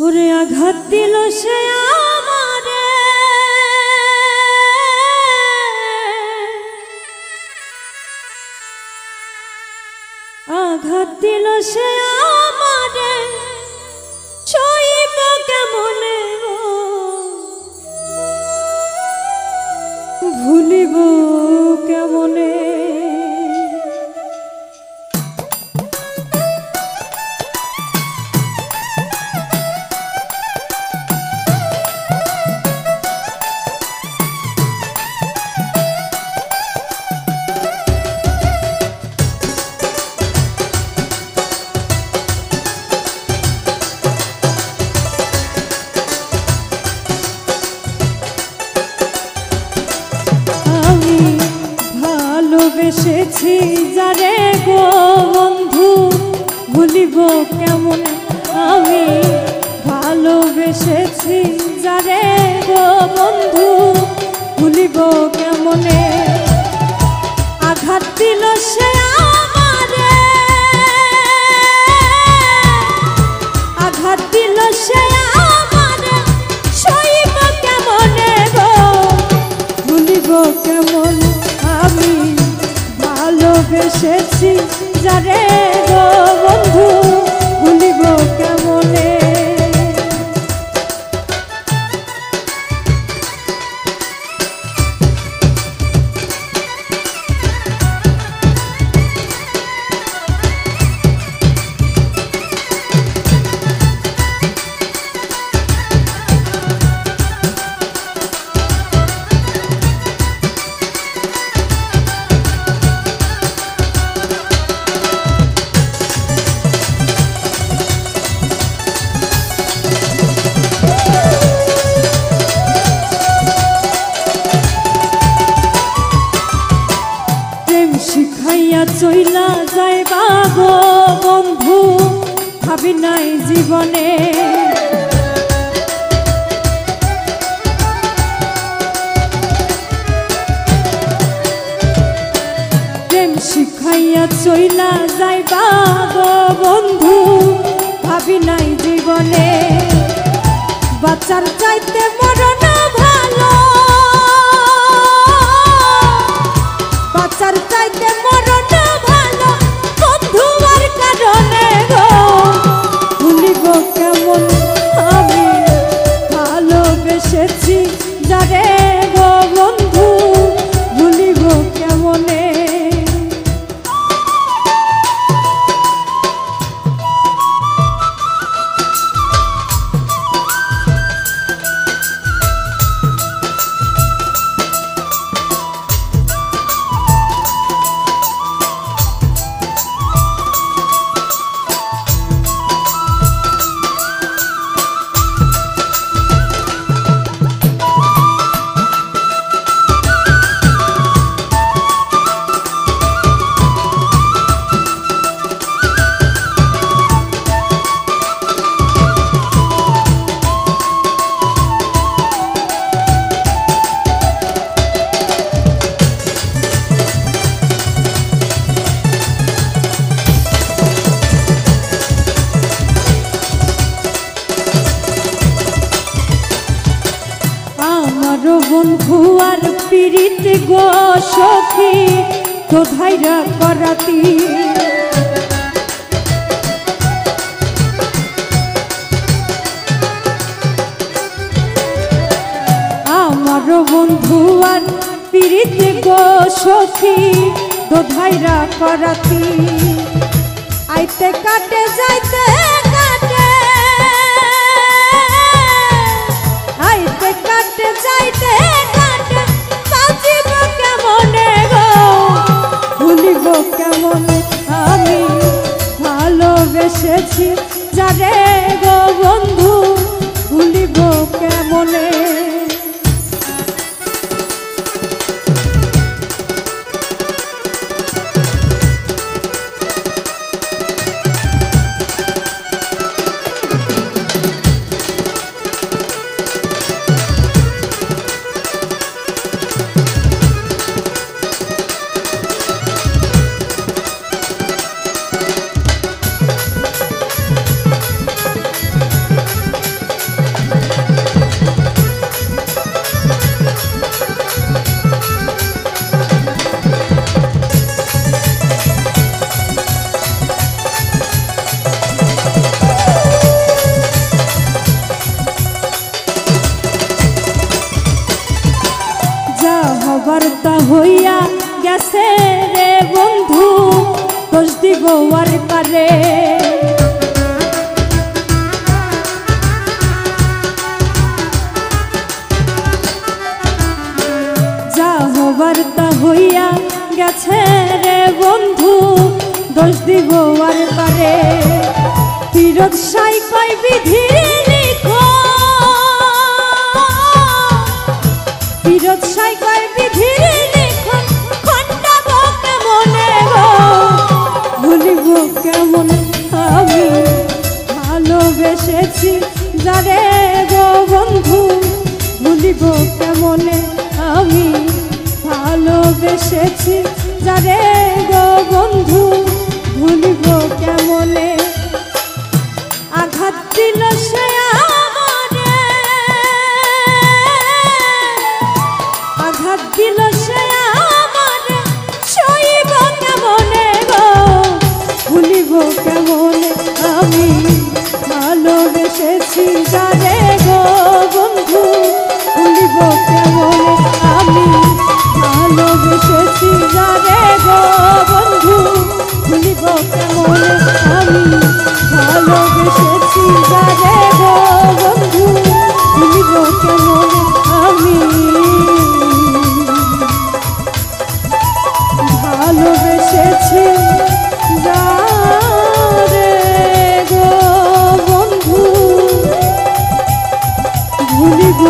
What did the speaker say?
ওরে আঘাত দিল সে আমারে, আঘাত দিল সে আমারে, সইব কেমনে ভুলিব কেমনে। ভালোবেসেছি যারে গো বন্ধু ভুলিব কেমন, আমি ভালোবেসেছি যারে গো বন্ধু ভুলিব কেমনে। আঘাত দিল সে আমারে, আঘাত দিল সে আমারে, সইব কেমনে গো ভুলিব কেমন। আমি ভালোবেসেছি যারে গো বন্ধু ভুলিব কেমনে। শিখাইয়া চইলা যাইবা গো বন্ধু ভাবি নাই জীবনে। প্রেম শিখাইয়া চইলা যাইবা গো বন্ধু ভাবি নাই জীবনে। বাঁচার চাইতে মরণ ভালো, বাঁচার চাইতে মরণ ভালো, বন্ধু আর কারণে গো ভুলিব কেমন। আমি ভালোবেসেছি যারে গো বন্ধু ভুলিব কেমনে। বন্ধু আর পীড়িত গো সখী তো ধাইরা করাতি। আমার বন্ধু আর পীড়িত গো সখী তো ধাইরা করাতি। আইতে কাটে যাইতে কাটে, আইতে কাটে যাইতে কাটে, বাঁচিব কেমনে গো ভুলিব কেমন। আমি ভালোবেসেছি যারে গো বন্ধু ভুলিব কেমনে। বার্তা হইয়া গেছে রে বন্ধু, দোষ দিব আর কারে। যা হবার তা হইয়া গেছে রে বন্ধু, দোষ দিব আর কারে। ফিরত সাই কয় বিধির লিখন, ফিরত সাই কয় বিধির লিখন, খন্ডাব কেমনে গো, ভুলিব কেমন আমি ভালোবেসেছি যারে গো বন্ধু, ভুলিব কেমনে আমি ভালোবেসেছি যারে গো বন্ধু, ভুলিব কেমনে। আঘাত দিল সে আমারে, আঘাত দিল সে আমারে, সইব কেমনে গো, ভুলিব কেমনে আমি ভালোবেসেছি যারে গো বন্ধু, ভুলিব কেমনে আমি ভালোবেসেছি যারে গো বন্ধু, ভুলিব কেমনে আমি ভালোবেসেছি যারে গো বন্ধু, ভুলিব কেমনে আমি ভালোবেসেছি যারে গো বন্ধু, ভুলিব